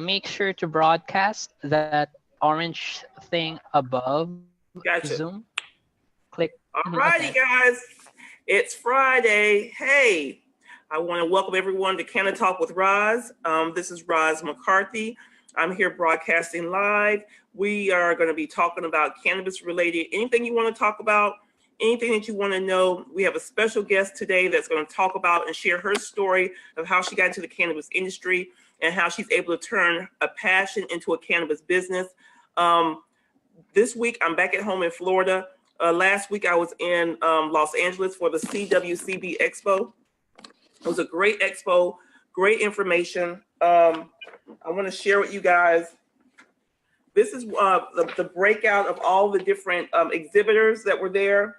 make sure to broadcast that orange thing above Zoom. Gotcha. Click. All Okay. righty, guys. It's Friday. Hey, I want to welcome everyone to CannaTalk with ROZ. This is ROZ McCarthy. I'm here broadcasting live. We are going to be talking about cannabis related, anything you want to talk about, anything that you want to know. We have a special guest today that's going to talk about and share her story of how she got into the cannabis industry and how she's able to turn a passion into a cannabis business. Um, this week, I'm back at home in Florida. Last week, I was in Los Angeles for the CWCB Expo. It was a great expo, great information. I want to share with you guys. This is the breakout of all the different exhibitors that were there,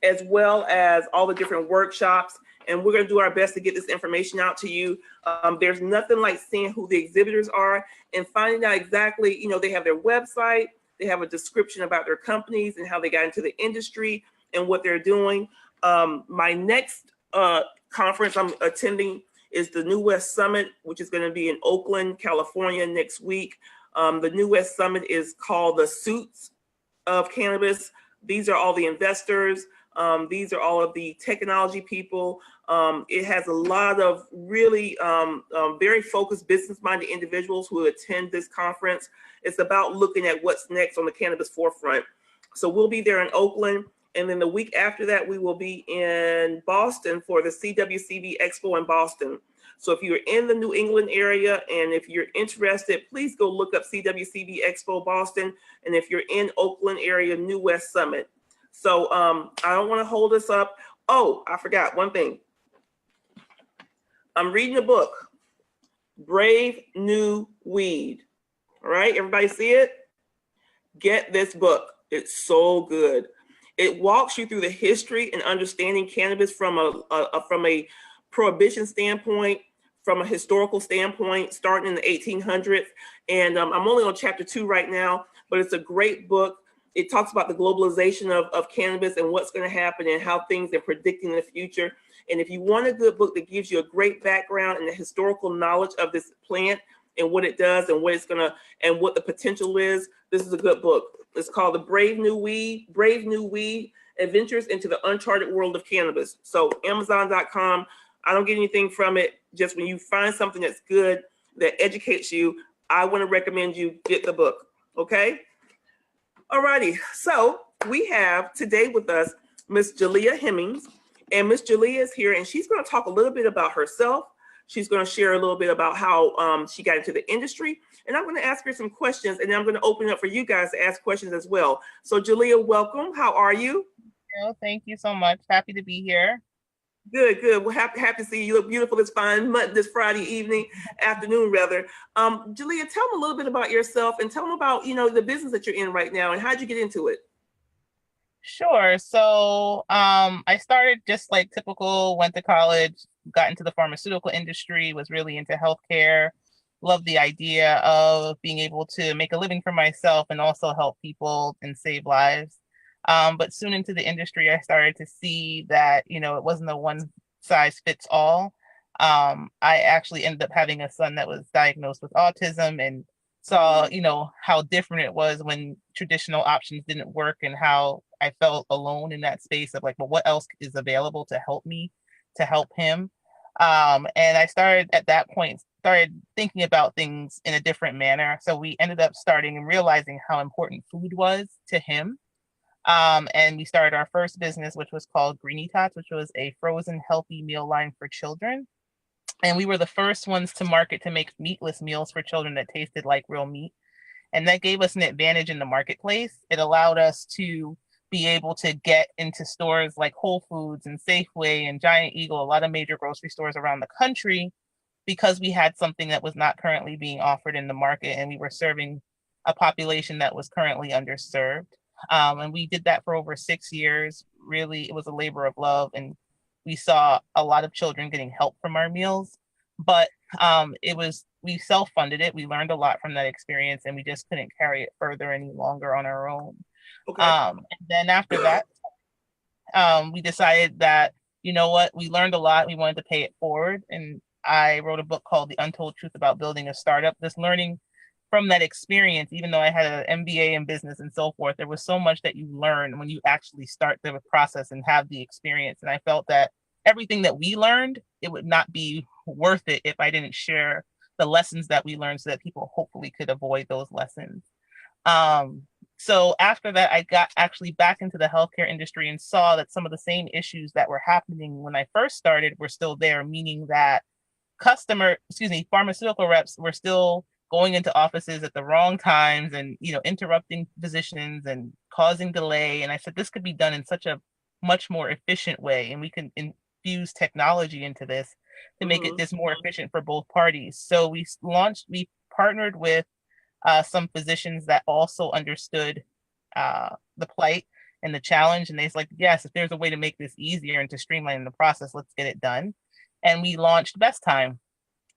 as well as all the different workshops. And we're going to do our best to get this information out to you. There's nothing like seeing who the exhibitors are and finding out exactly, they have their website, they have a description about their companies and how they got into the industry and what they're doing. My next conference I'm attending is the New West Summit, which is going to be in Oakland, California next week. The New West Summit is called the Suits of Cannabis. These are all the investors. These are all of the technology people. It has a lot of really very focused business-minded individuals who attend this conference. It's about looking at what's next on the cannabis forefront. So we'll be there in Oakland. And then the week after that, we will be in Boston for the CWCB Expo in Boston. So if you're in the New England area and if you're interested, please go look up CWCB Expo Boston. And if you're in Oakland area, New West Summit. So I don't want to hold us up. Oh, I forgot one thing. I'm reading a book, Brave New Weed. All right, everybody see it? Get this book. It's so good. It walks you through the history and understanding cannabis from a prohibition standpoint, from a historical standpoint, starting in the 1800s. And I'm only on chapter 2 right now, but it's a great book. It talks about the globalization of cannabis and what's going to happen and how things are predicting in the future. And if you want a good book that gives you a great background and the historical knowledge of this plant and what it does and what it's gonna and what the potential is, this is a good book. It's called The Brave New Weed, Adventures into the Uncharted World of Cannabis. So Amazon.com. I don't get anything from it. Just when you find something that's good, that educates you, I want to recommend you get the book. Okay? Alrighty. So we have today with us Miss Jalea Hemmings. And Miss Jalea is here and she's going to talk a little bit about herself. She's going to share a little bit about how she got into the industry. And I'm going to ask her some questions and then I'm going to open it up for you guys to ask questions as well. So Jalea, welcome. How are you? Oh, thank you so much. Happy to be here. Good, good. Well, happy to see you. You look beautiful this this Friday evening, afternoon rather. Jalea, tell them a little bit about yourself and tell them about, the business that you're in right now and how'd you get into it? Sure. So I started just like typical, went to college, got into the pharmaceutical industry, was really into healthcare, loved the idea of being able to make a living for myself and also help people and save lives. But soon into the industry, I started to see that, it wasn't a one size fits all. I actually ended up having a son that was diagnosed with autism and saw, how different it was when traditional options didn't work and how I felt alone in that space of like, well, what else is available to help me, to help him? And I started at that point, started thinking about things in a different manner. So we ended up starting and realizing how important food was to him. And we started our first business, which was called Greenie Tots, which was a frozen healthy meal line for children. And we were the first ones to market to make meatless meals for children that tasted like real meat. And that gave us an advantage in the marketplace. It allowed us to be able to get into stores like Whole Foods and Safeway and Giant Eagle, a lot of major grocery stores around the country, because we had something that was not currently being offered in the market and we were serving a population that was currently underserved. And we did that for over 6 years. Really, it was a labor of love. And we saw a lot of children getting help from our meals. But we self-funded it. We learned a lot from that experience and we just couldn't carry it further any longer on our own. Okay. And then after that, we decided that, you know what, we learned a lot. We wanted to pay it forward. And I wrote a book called The Untold Truth About Building a Startup. Just learning from that experience, even though I had an MBA in business and so forth, there was so much that you learn when you actually start the process and have the experience. And I felt that everything that we learned, it would not be worth it if I didn't share the lessons that we learned so that people hopefully could avoid those lessons. So after that, I got actually back into the healthcare industry and saw that some of the same issues that were happening when I first started were still there, meaning that pharmaceutical reps were still going into offices at the wrong times and, interrupting physicians and causing delay. And I said, this could be done in such a much more efficient way. And we can infuse technology into this to make it just more efficient for both parties. So we partnered with some physicians that also understood the plight and the challenge. And they was like, yes, if there's a way to make this easier and to streamline the process, let's get it done. And we launched Best Time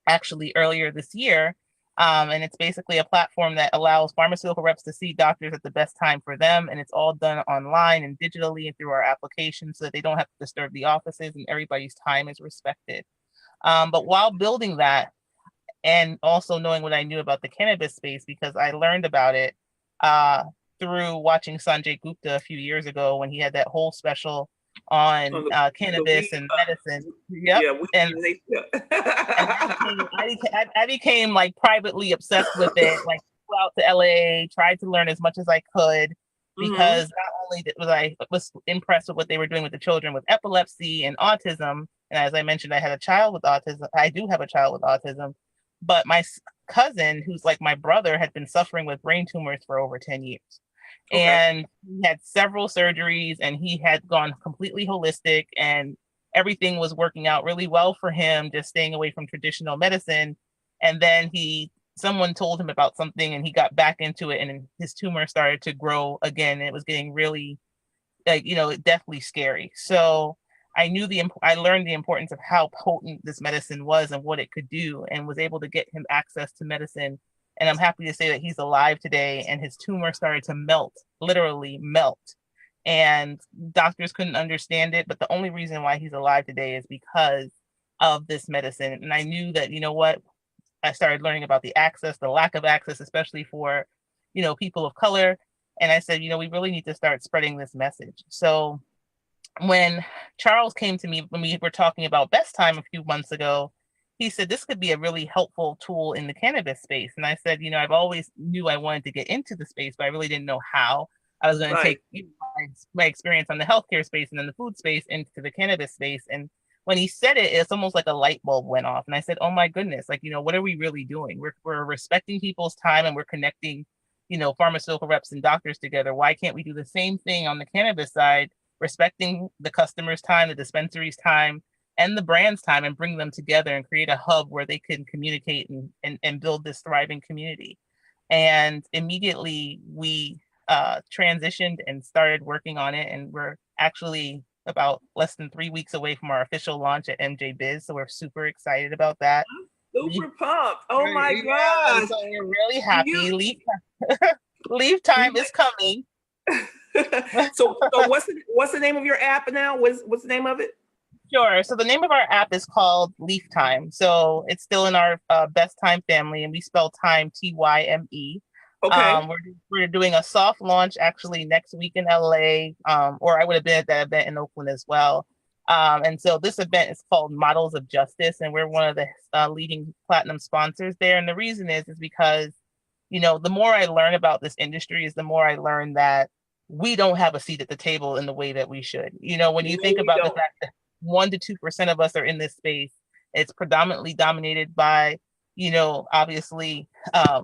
actually earlier this year. And it's basically a platform that allows pharmaceutical reps to see doctors at the best time for them. And it's all done online and digitally and through our application so that they don't have to disturb the offices and everybody's time is respected. But while building that and also knowing what I knew about the cannabis space, because I learned about it through watching Sanjay Gupta a few years ago when he had that whole special on cannabis and medicine. Yep. Yeah, I became like privately obsessed with it, like flew out to LA, tried to learn as much as I could, because not only was impressed with what they were doing with the children with epilepsy and autism, and as I mentioned, I had a child with autism. I do have a child with autism, but my cousin, who's like my brother, had been suffering with brain tumors for over 10 years. Okay. And he had several surgeries and he had gone completely holistic and everything was working out really well for him, just staying away from traditional medicine. And then someone told him about something and he got back into it and his tumor started to grow again. And it was getting really deathly scary. So I learned the importance of how potent this medicine was and what it could do, and was able to get him access to medicine. And I'm happy to say that he's alive today and his tumor started to melt, literally melt. And doctors couldn't understand it. But the only reason why he's alive today is because of this medicine. And I knew that, I started learning about the lack of access, especially for, people of color. And I said, we really need to start spreading this message. So when Charles came to me, when we were talking about Best Time a few months ago, he said, this could be a really helpful tool in the cannabis space. And I said, I've always knew I wanted to get into the space, but I really didn't know how. I was going to take my experience on the healthcare space and then the food space into the cannabis space. And when he said it, it's almost like a light bulb went off. And I said, oh my goodness, what are we really doing? We're respecting people's time and we're connecting, pharmaceutical reps and doctors together. Why can't we do the same thing on the cannabis side, respecting the customer's time, the dispensary's time, and the brand's time, and bring them together and create a hub where they can communicate and build this thriving community. And immediately we transitioned and started working on it. And we're actually about less than 3 weeks away from our official launch at MJ Biz. So we're super excited about that. I'm super pumped. Oh my gosh. So we're really happy. Leave time is coming. So what's the name of your app now? What's the name of it? Sure. So the name of our app is called Leaf Time. So it's still in our Best Time family, and we spell time Tyme. Okay. We're doing a soft launch actually next week in LA, or I would have been at that event in Oakland as well. And so this event is called Models of Justice, and we're one of the leading platinum sponsors there. And the reason is because, the more I learn about this industry is the more I learn that we don't have a seat at the table in the way that we should. When you think about the fact that 1% to 2% of us are in this space, it's predominantly dominated by, obviously, our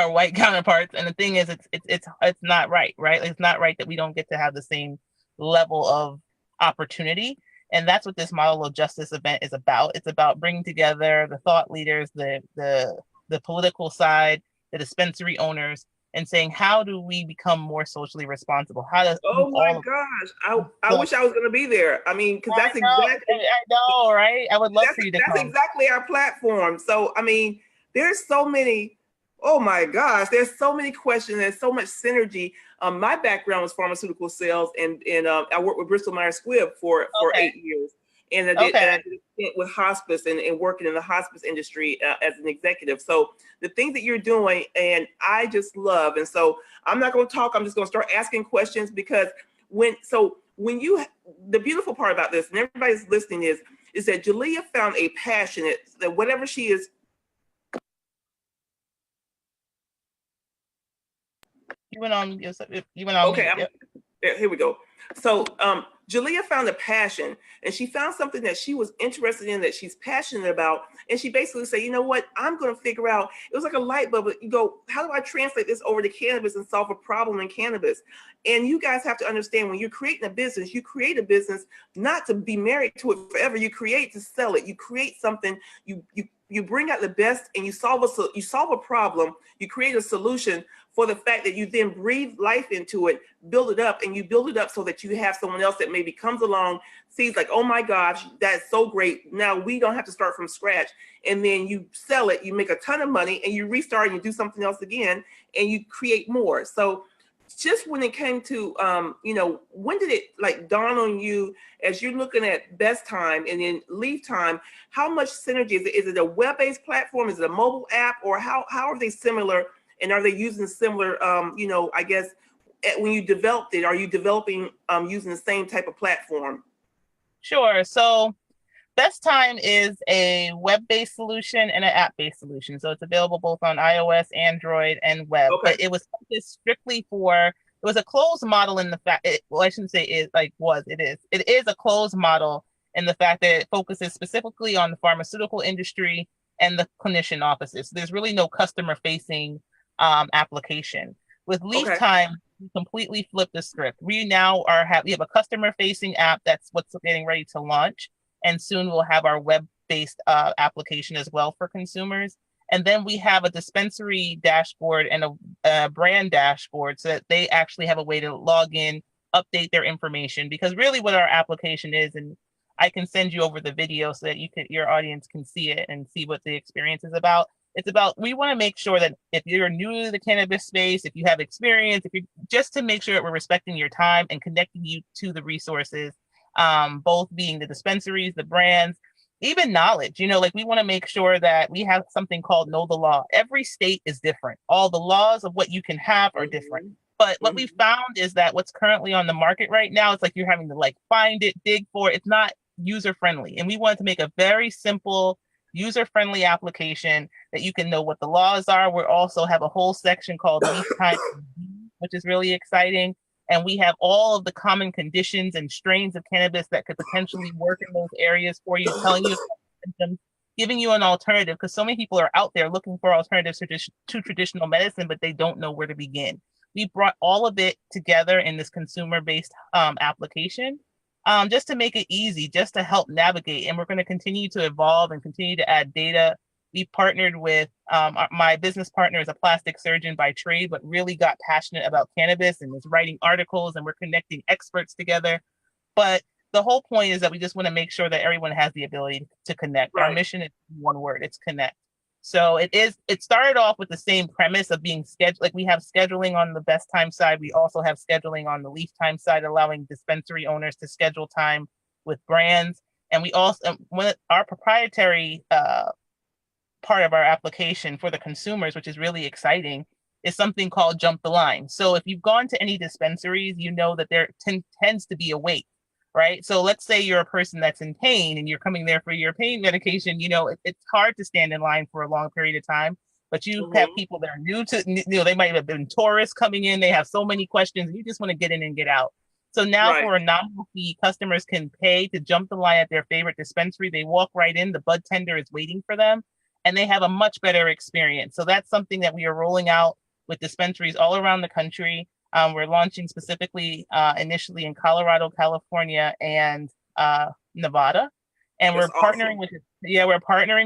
white counterparts. And the thing is, it's not right? It's not right that we don't get to have the same level of opportunity. And that's what this Model of Justice event is about. It's about bringing together the thought leaders, the political side, the dispensary owners, and saying, how do we become more socially responsible? Oh my gosh. I wish I was going to be there. I mean, because that's exactly. I know, right? I would love for you to come. That's exactly our platform. So, I mean, there's so many. Oh my gosh, there's so many questions. There's so much synergy. My background was pharmaceutical sales, and I worked with Bristol Myers Squibb for 8 years. and I did a stint with hospice and working in the hospice industry as an executive. So the things that you're doing, and I just love. And so I'm not going to talk. I'm just going to start asking questions, because when you, the beautiful part about this, and everybody's listening, is that Jalea found a passion that whatever she is. You went on. You went on. Okay, Yep. Here we go. So Jalea found a passion, and she found something that she was interested in, that she's passionate about. And she basically said, you know what, I'm going to figure out, it was like a light bulb. You go, how do I translate this over to cannabis and solve a problem in cannabis? And you guys have to understand, when you're creating a business, you create a business not to be married to it forever. You create to sell it. You create something, you bring out the best, and you solve a problem, you create a solution for the fact that you then breathe life into it, build it up, and you build it up so that you have someone else that maybe comes along, sees like, oh my gosh, that's so great. Now we don't have to start from scratch. And then you sell it, you make a ton of money, and you restart and you do something else again, and you create more. So just when it came to, when did it like dawn on you as you're looking at Best Time and then Leaf Time, how much synergy is it? Is it a web-based platform? Is it a mobile app? Or how are they similar? And are they using similar, I guess, when you developed it, are you developing using the same type of platform? Sure. So Best Time is a web-based solution and an app-based solution. So it's available both on iOS, Android, and web. Okay. But it was strictly it was a closed model in the fact, well, I shouldn't say it is. It is a closed model in the fact that it focuses specifically on the pharmaceutical industry and the clinician offices. So there's really no customer-facing application. With Leaf Time, we completely flipped the script. We now we have a customer-facing app that's what's getting ready to launch. And soon we'll have our web-based application as well for consumers. And then we have a dispensary dashboard and a brand dashboard, so that they actually have a way to log in, update their information. Because really what our application is, and I can send you over the video so that your audience can see it and see what the experience is about. It's about, we want to make sure that if you're new to the cannabis space, if you have experience, just to make sure that we're respecting your time and connecting you to the resources, both being the dispensaries, the brands, even knowledge. Like we want to make sure that we have something called Know the Law. Every state is different. All the laws of what you can have are different. But what we found is that what's currently on the market right now, it's like you're having to like find it, dig for it. It's not user friendly. And we wanted to make a very simple, user friendly application that you can know what the laws are. We also have a whole section called Leaf Time, which is really exciting. And we have all of the common conditions and strains of cannabis that could potentially work in those areas for you, telling you symptoms, giving you an alternative, because so many people are out there looking for alternatives to traditional medicine, but they don't know where to begin. We brought all of it together in this consumer-based application, just to make it easy, just to help navigate. And we're going to continue to evolve and continue to add data. We partnered with my business partner is a plastic surgeon by trade, but really got passionate about cannabis and is writing articles, and we're connecting experts together. But the whole point is that we just want to make sure that everyone has the ability to connect. Right. Our mission is one word, it's connect. So it started off with the same premise of being scheduled. Like we have scheduling on the Best Time side. We also have scheduling on the Leaf Time side, allowing dispensary owners to schedule time with brands. And we also, our proprietary part of our application for the consumers, which is really exciting, is something called Jump the Line. So if you've gone to any dispensaries, you know that there tends to be a wait, right? So let's say you're a person that's in pain and you're coming there for your pain medication. It's hard to stand in line for a long period of time, but you have people that are new to, they might have been tourists coming in. They have so many questions and you just want to get in and get out. So now for a nominal fee, customers can pay to jump the line at their favorite dispensary. They walk right in, the bud tender is waiting for them, and they have a much better experience. So that's something that we are rolling out with dispensaries all around the country. We're launching specifically initially in Colorado, California, and Nevada. And we're partnering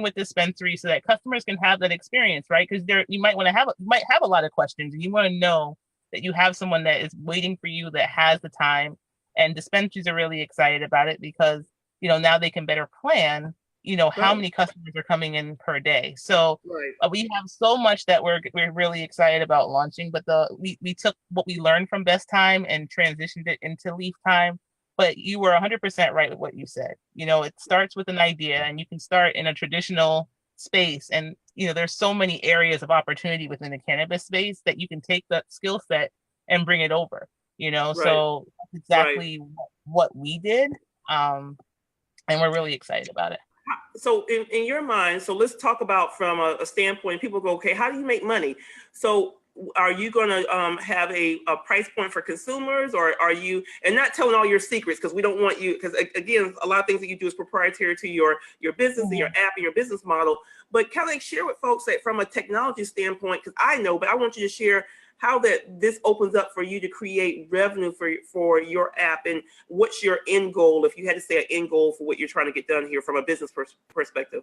with dispensaries so that customers can have that experience, right? Because you might have a lot of questions, and you want to know that you have someone that is waiting for you that has the time. And dispensaries are really excited about it because now they can better plan how many customers are coming in per day. So we have so much that we're really excited about launching, but we took what we learned from Best Time and transitioned it into Leaf Time. But you were 100% right with what you said. It starts with an idea, and you can start in a traditional space. And, there's so many areas of opportunity within the cannabis space that you can take that skill set and bring it over, Right. So that's exactly what we did. And we're really excited about it. So in your mind, so let's talk about from a standpoint, people go, okay, how do you make money? So are you going to have a price point for consumers, or are you, and not telling all your secrets, because we don't want you, because again, a lot of things that you do is proprietary to your business and your app and your business model, but kind of share with folks that from a technology standpoint, because I know, but I want you to share how this opens up for you to create revenue for your app, and what's your end goal, if you had to say an end goal for what you're trying to get done here from a business perspective.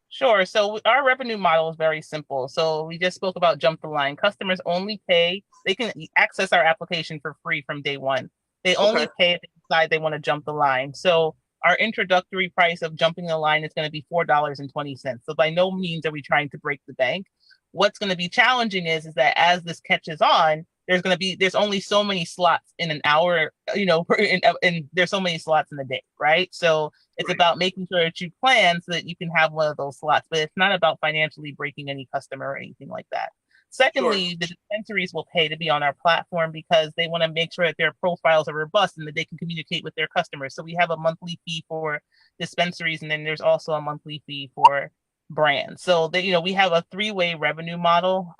Sure. So our revenue model is very simple. So we just spoke about jump the line. Customers only pay, they can access our application for free from day one. They only pay if they decide they want to jump the line. So our introductory price of jumping the line is going to be $4.20. So by no means are we trying to break the bank. What's going to be challenging is that as this catches on, there's only so many slots in an hour, and there's so many slots in a day, right? So it's about making sure that you plan so that you can have one of those slots, but it's not about financially breaking any customer or anything like that. Secondly, the dispensaries will pay to be on our platform because they want to make sure that their profiles are robust and that they can communicate with their customers. So we have a monthly fee for dispensaries, and then there's also a monthly fee for brands. So that, we have a three-way revenue model,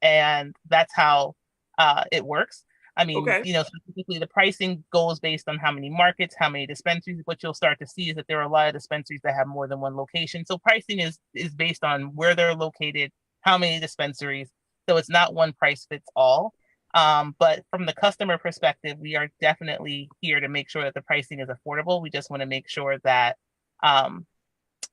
and that's how it works. I mean, specifically the pricing goes based on how many markets, how many dispensaries. What you'll start to see is that there are a lot of dispensaries that have more than one location. So pricing is based on where they're located, how many dispensaries. So it's not one price fits all. But from the customer perspective, we are definitely here to make sure that the pricing is affordable. We just want to make sure that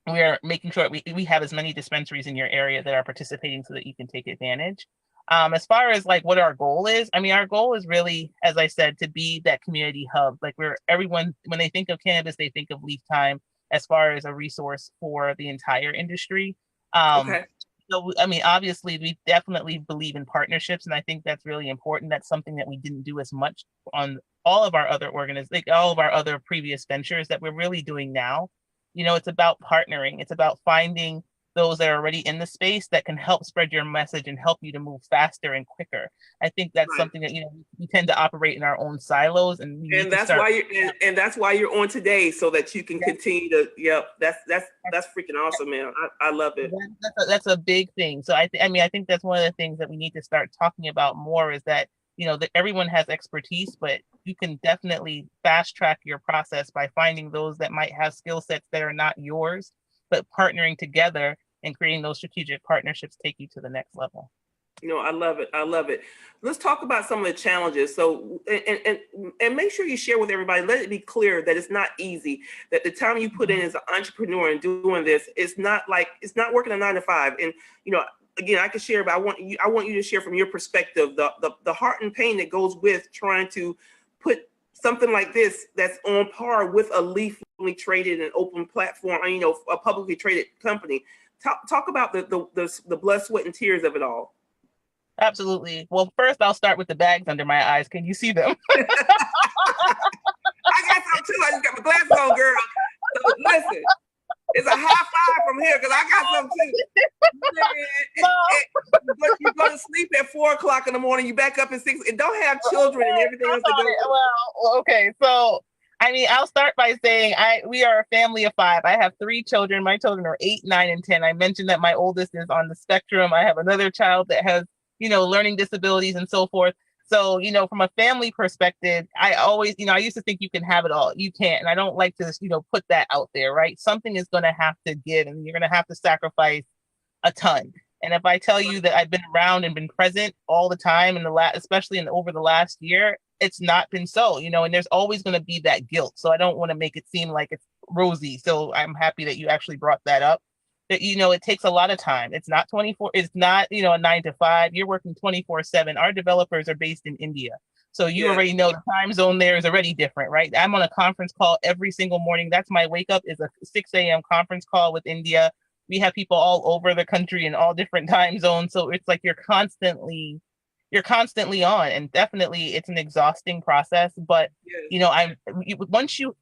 we are making sure we have as many dispensaries in your area that are participating so that you can take advantage. As far as like what our goal is, I mean, our goal is really, as I said, to be that community hub. Like where everyone, when they think of cannabis, they think of Leaf Time as far as a resource for the entire industry. So, I mean, obviously, we definitely believe in partnerships, and I think that's really important. That's something that we didn't do as much on all of our other all of our other previous ventures that we're really doing now. It's about partnering. It's about finding those that are already in the space that can help spread your message and help you to move faster and quicker. I think that's something that we tend to operate in our own silos, and that's why you're on today, so that you can continue to. That's freaking awesome, man. I love it. That's a big thing. So I think that's one of the things that we need to start talking about more, is that that everyone has expertise, but you can definitely fast track your process by finding those that might have skill sets that are not yours, but partnering together and creating those strategic partnerships take you to the next level. I love it. I love it. Let's talk about some of the challenges. So, and make sure you share with everybody, let it be clear that it's not easy, that the time you put in as an entrepreneur and doing this, it's not working a 9 to 5. And, again, I can share, but I want you to share from your perspective, the heart and pain that goes with trying to put something like this that's on par with a legally traded and open platform, a publicly traded company. Talk about the blood, sweat, and tears of it all. Absolutely. Well, first I'll start with the bags under my eyes. Can you see them? I got some too. I just got my glasses on, girl. So listen, it's a high five from here, because I got some too. But you go to sleep at 4:00 in the morning. You back up at 6. And don't have children and everything else to go. Well, okay. So, I mean, I'll start by saying we are a family of 5. I have 3 children. My children are 8, 9, and 10. I mentioned that my oldest is on the spectrum. I have another child that has learning disabilities and so forth. So, from a family perspective, I always, I used to think you can have it all. You can't. And I don't like to, put that out there, right? Something is going to have to give, and you're going to have to sacrifice a ton. And if I tell you that I've been around and been present all the time especially over the last year, it's not been so, and there's always going to be that guilt. So I don't want to make it seem like it's rosy. So I'm happy that you actually brought that up. That, it takes a lot of time. It's not 24. It's not, a 9 to 5. You're working 24/7. Our developers are based in India. So you already know the time zone there is already different, right? I'm on a conference call every single morning. That's my wake up, is a 6 a.m. conference call with India. We have people all over the country in all different time zones. So it's like you're constantly you're constantly on, and definitely it's an exhausting process. But Yes. once you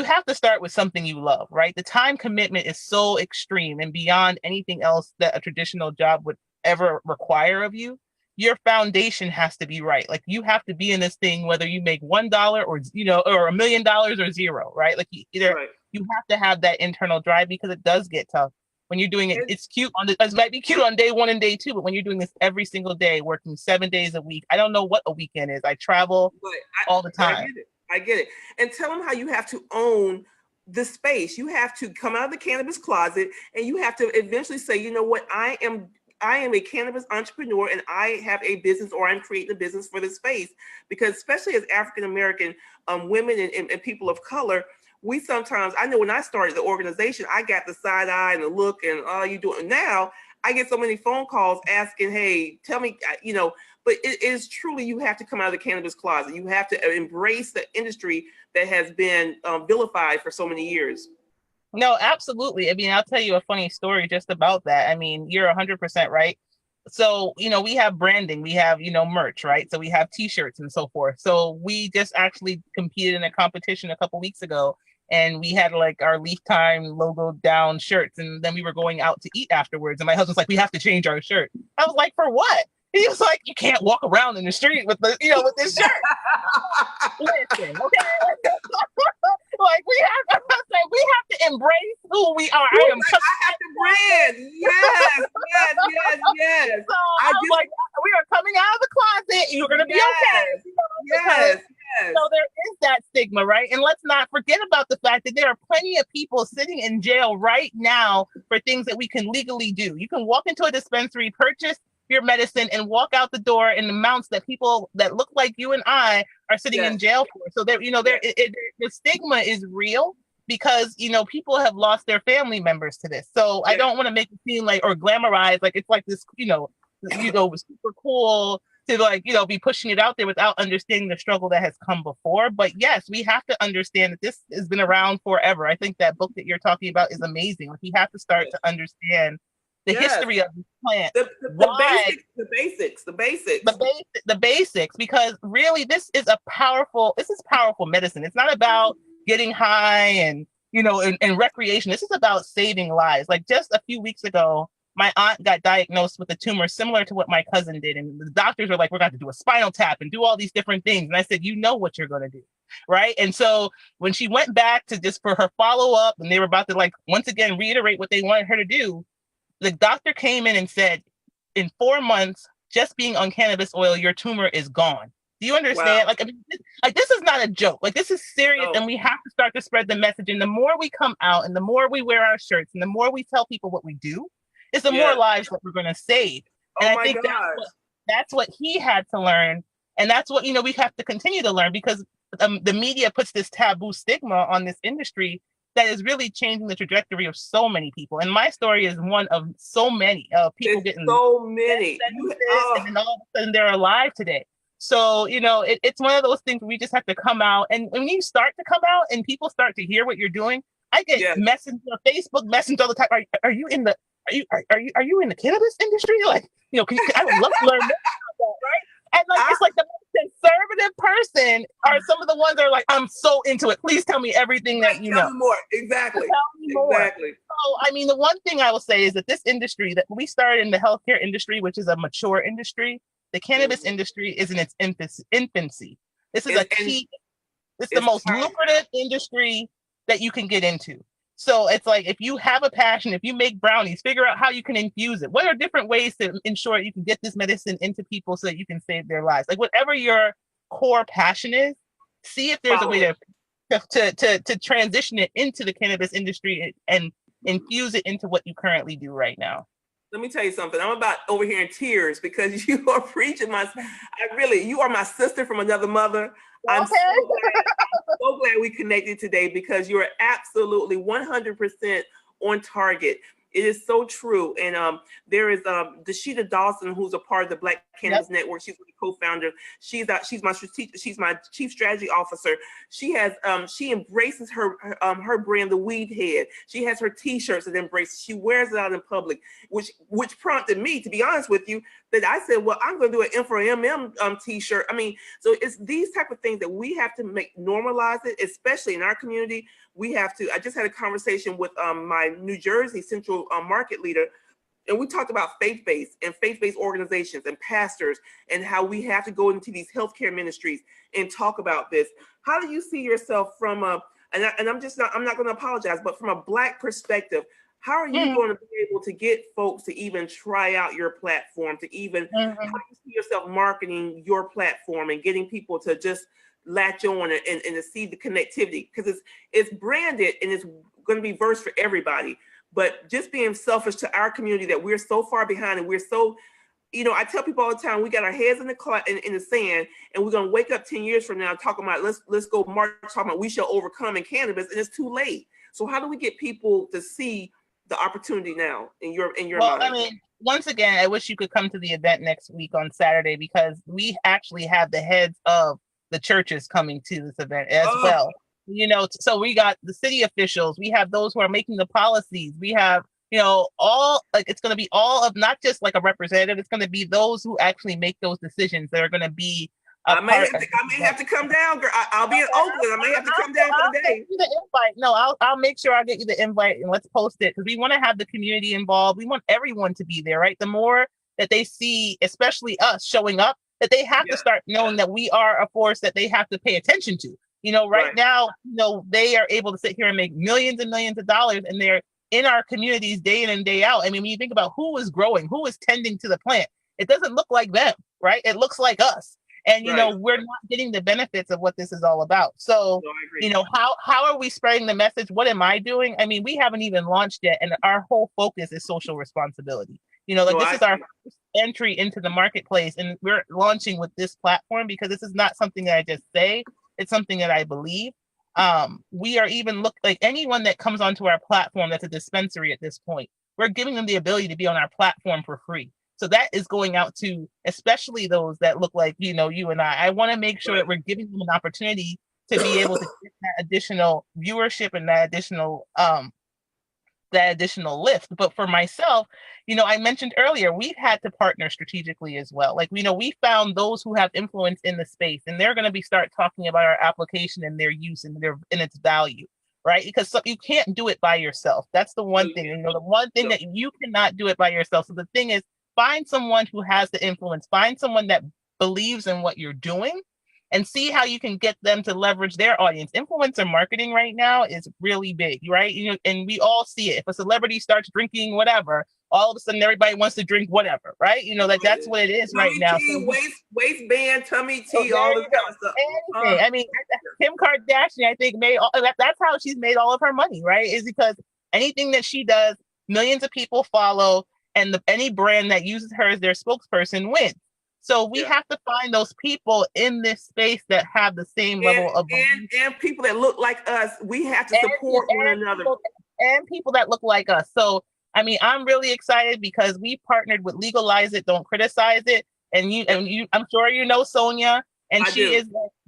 have to start with something you love, right? The time commitment is so extreme and beyond anything else that a traditional job would ever require of you. Your foundation has to be right. Like you have to be in this thing, whether you make $1 or, or $1,000,000 or zero, right? Like Right. you have to have that internal drive, because it does get tough when you're doing it. And It's cute it might be cute on day one and day two, but when you're doing this every single day, working 7 days a week, I don't know what a weekend is. I travel but all the I time. get it. I get it. And tell them how you have to own the space. You have to come out of the cannabis closet, and you have to eventually say, you know what, I am a cannabis entrepreneur, and I have a business, or I'm creating a business for this space. Because especially as African American women and people of color, we sometimes, I know when I started the organization, I got the side eye and the look and all you doing. Now I get so many phone calls asking, hey, tell me, but it is truly, you have to come out of the cannabis closet. You have to embrace the industry that has been vilified for so many years. No, absolutely. I mean, I'll tell you a funny story just about that. I mean, you're 100% right. So, we have branding, we have, merch, right? So we have t-shirts and so forth. So we just actually competed in a competition a couple weeks ago, and we had like our Leaf Time logo down shirts, and then we were going out to eat afterwards. And my husband's like, we have to change our shirt. I was like, for what? He was like, you can't walk around in the street with with this shirt. Listen, okay. Like we have to embrace who we are. I am I have to brand. Yes. So I was like, we are coming out of the closet. You're gonna be okay. Yes. So there is that stigma, right? And let's not forget about the fact that there are plenty of people sitting in jail right now for things that we can legally do. You can walk into a dispensary, purchase your medicine, and walk out the door in amounts that people that look like you and I are sitting in jail for. So there, the stigma is real, because people have lost their family members to this. So I don't want to make it seem like, or glamorize like it's like this, super cool to be pushing it out there without understanding the struggle that has come before. But yes, we have to understand that this has been around forever. I think that book that you're talking about is amazing. Like we have to start to understand the history of this plant. The basics, because really this is powerful medicine. It's not about getting high and recreation. This is about saving lives. Like just a few weeks ago, my aunt got diagnosed with a tumor similar to what my cousin did. And the doctors were like, we're going to have to do a spinal tap and do all these different things. And I said, you know what you're going to do. Right. And so when she went back to just for her follow up, and they were about to once again reiterate what they wanted her to do, the doctor came in and said, in 4 months, just being on cannabis oil, your tumor is gone. Do you understand? Wow. This is not a joke. Like, this is serious, and we have to start to spread the message. And the more we come out, and the more we wear our shirts, and the more we tell people what we do, is the more lives that we're going to save. And I think that's what he had to learn, and that's what we have to continue to learn, because the media puts this taboo stigma on this industry that is really changing the trajectory of so many people. And my story is one of so many people getting so many, and then all of a sudden they're alive today. So, it's one of those things where we just have to come out. And when you start to come out and people start to hear what you're doing, I get Facebook messages all the time. Are you in the cannabis industry? Like, I would love to learn more about that, right? And it's like the most conservative person are some of the ones that are like, I'm so into it. Please tell me everything that you know. Tell me more. Exactly. Tell me more. Exactly. So, I mean, the one thing I will say is that this industry, that we started in the healthcare industry, which is a mature industry, the cannabis industry is in its infancy. This is it's the most lucrative industry that you can get into. So it's like, if you have a passion, if you make brownies, figure out how you can infuse it. What are different ways to ensure you can get this medicine into people so that you can save their lives? Like, whatever your core passion is, see if there's a way to transition it into the cannabis industry and infuse it into what you currently do right now. Let me tell you something. I'm about over here in tears because you are preaching you are my sister from another mother. I'm so glad we connected today, because you're absolutely 100% on target. It is so true. And there is Dashita Dawson, who's a part of the Black Cannabis Network. She's the co-founder. She's my chief strategy officer. She has she embraces her brand, the Weed Head. She has her T-shirts that embrace. She wears it out in public, which prompted me, to be honest with you, that I said, well, I'm going to do an M for MM T-shirt. I mean, so it's these type of things that we have to normalize it, especially in our community. We have to. I just had a conversation with my New Jersey Central market leader, and we talked about faith-based organizations and pastors, and how we have to go into these healthcare ministries and talk about this. How do you see yourself from and I'm not going to apologize, but from a Black perspective, how are you going to be able to get folks to even try out your platform, to even how do you see yourself marketing your platform and getting people to just latch on and to see the connectivity? Because it's branded and it's going to be versed for everybody. But just being selfish to our community that we're so far behind, and we're so, I tell people all the time, we got our heads in the sand, and we're going to wake up 10 years from now talking about let's go march, talking about we shall overcome in cannabis, and it's too late. So how do we get people to see the opportunity now in your mind? I mean, once again, I wish you could come to the event next week on Saturday, because we actually have the heads of the churches coming to this event as well. So we got the city officials, we have those who are making the policies, we have, all, like, it's going to be all of, not just like a representative, it's going to be those who actually make those decisions that are going to be I may have to come down, girl. I'll be in Oakland. I may have to come down for the day. The invite. No, I'll make sure I get you the invite, and let's post it, because we want to have the community involved. We want everyone to be there, right? The more that they see, especially us showing up, that they have to start knowing that we are a force that they have to pay attention to. Right now, they are able to sit here and make millions and millions of dollars, and they're in our communities day in and day out. I mean, when you think about who is growing, who is tending to the plant, it doesn't look like them, right? It looks like us. And, we're not getting the benefits of what this is all about. So, how are we spreading the message? What am I doing? I mean, we haven't even launched yet, and our whole focus is social responsibility. This is our first entry into the marketplace, and we're launching with this platform because this is not something that I just say. It's something that I believe. We are even like anyone that comes onto our platform that's a dispensary at this point, we're giving them the ability to be on our platform for free. So that is going out to especially those that look like, you and I. I want to make sure that we're giving them an opportunity to be able to get that additional viewership and that additional lift. But for myself, I mentioned earlier, we've had to partner strategically as well. Like, we found those who have influence in the space, and they're going to start talking about our application and their use and its value, right? Because you can't do it by yourself. That's the one thing. The one thing that you cannot do it by yourself. So the thing is, find someone who has the influence, find someone that believes in what you're doing, and see how you can get them to leverage their audience. Influencer marketing right now is really big, right? And we all see it. If a celebrity starts drinking whatever, all of a sudden everybody wants to drink whatever, right? Like that's what it is right now. So waistband, tummy tea, all this kind of stuff. I mean, Kim Kardashian, I think that's how she's made all of her money, right? Is because anything that she does, millions of people follow, and any brand that uses her as their spokesperson wins. So we have to find those people in this space that have the same level of and people that look like us. We have to support one another. And people that look like us. So, I mean, I'm really excited because we partnered with Legalize It, Don't Criticize It. And I'm sure Sonia, and she is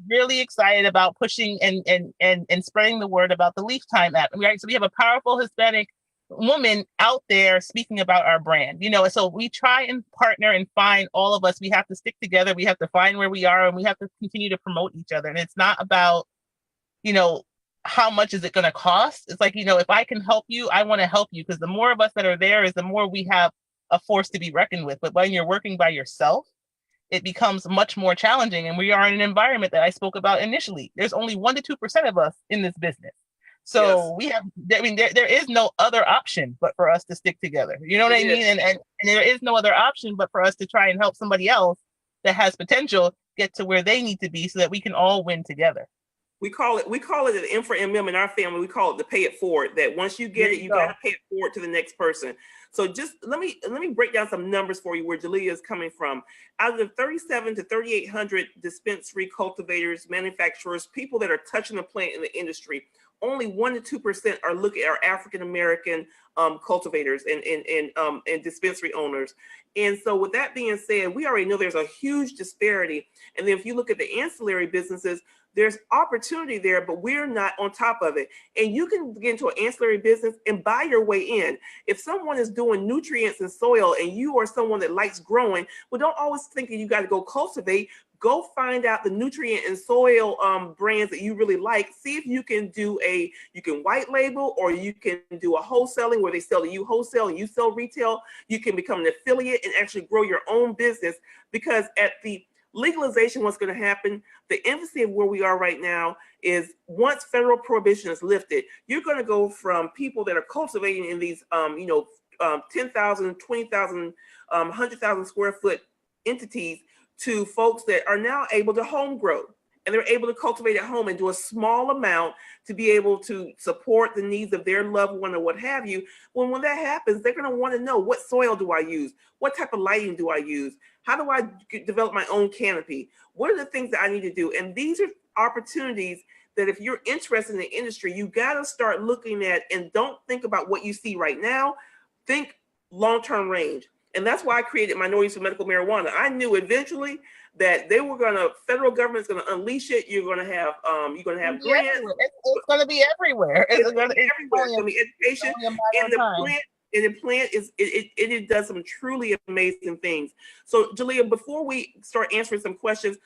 really excited about pushing and spreading the word about the Leaf Time app. Right? So we have a powerful Hispanic woman out there speaking about our brand, so we try and partner and find all of us. We have to stick together. We have to find where we are, and we have to continue to promote each other. And it's not about, how much is it going to cost? It's like, if I can help you, I want to help you, because the more of us that are there is the more we have a force to be reckoned with. But when you're working by yourself, it becomes much more challenging. And we are in an environment that I spoke about initially. There's only 1% to 2% of us in this business. So there is no other option but for us to stick together. You know what I mean? And there is no other option but for us to try and help somebody else that has potential get to where they need to be, so that we can all win together. We call it an M for MM in our family. We call it the pay it forward. That once you get it, you got to pay it forward to the next person. So just let me break down some numbers for you where Jalea is coming from. Out of the 3,700 to 3,800 dispensary cultivators, manufacturers, people that are touching the plant in the industry, only 1 to 2% are African American cultivators and dispensary owners. And so with that being said, we already know there's a huge disparity. And then if you look at the ancillary businesses, there's opportunity there, but we're not on top of it. And you can get into an ancillary business and buy your way in. If someone is doing nutrients and soil and you are someone that likes growing, well, don't always think that you got to go cultivate. Go find out the nutrient and soil brands that you really like. See if you can you can white label, or you can do a wholesaling where they sell to you wholesale and you sell retail. You can become an affiliate and actually grow your own business, because at the legalization, what's going to happen, the emphasis of where we are right now is once federal prohibition is lifted, you're going to go from people that are cultivating in these, 10,000, 20,000, 100,000 square foot entities to folks that are now able to home grow. And they're able to cultivate at home and do a small amount to be able to support the needs of their loved one or what have you. When that happens, they're going to want to know, what soil do I use? What type of lighting do I use? How do I develop my own canopy? What are the things that I need to do? And these are opportunities that if you're interested in the industry, you got to start looking at, and don't think about what you see right now. Think long-term range. And that's why I created Minorities for Medical Marijuana. I knew eventually that federal government's going to unleash it. You're going to have grants. It's going to be everywhere. It's going to be everywhere. It's going to be education. And the plant it does some truly amazing things. So Jalea, before we start answering some questions,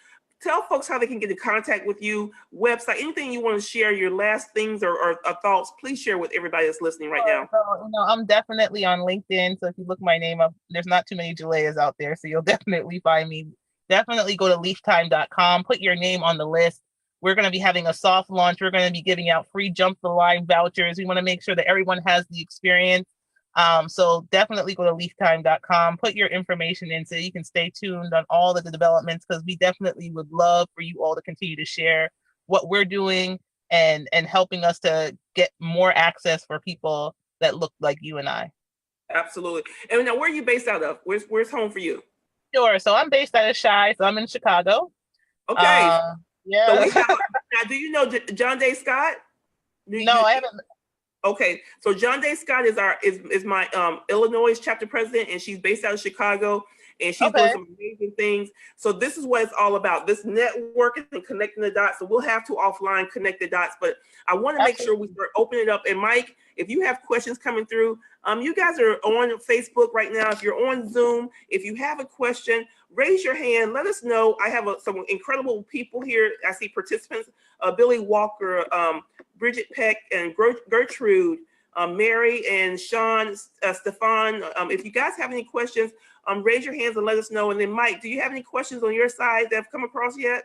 tell folks how they can get in contact with you, website, anything you want to share, your last things or thoughts, please share with everybody that's listening right now. So, I'm definitely on LinkedIn. So if you look my name up, there's not too many Jaleas out there. So you'll definitely find me. Definitely go to leaftime.com, put your name on the list. We're going to be having a soft launch. We're going to be giving out free Jump the Line vouchers. We want to make sure that everyone has the experience. So definitely go to leaftime.com, put your information in so you can stay tuned on all of the developments, because we definitely would love for you all to continue to share what we're doing and helping us to get more access for people that look like you and I. Absolutely. And now, where are you based out of? Where's home for you? Sure. So I'm based out of Chi, so I'm in Chicago. Okay. Yeah. So now, do you know John Day Scott? I haven't. Okay, so John Day Scott is my Illinois chapter president, and she's based out of Chicago, and she's doing some amazing things. So this is what it's all about, this networking and connecting the dots. So we'll have to offline connect the dots, but I want to make sure we start opening it up. And Mike, if you have questions coming through, you guys are on Facebook right now. If you're on Zoom, if you have a question, raise your hand. Let us know. I have some incredible people here. I see participants, Billy Walker, Bridget Peck, and Gertrude, Mary and Sean, Stefan. If you guys have any questions, raise your hands and let us know. And then Mike, do you have any questions on your side that have come across yet?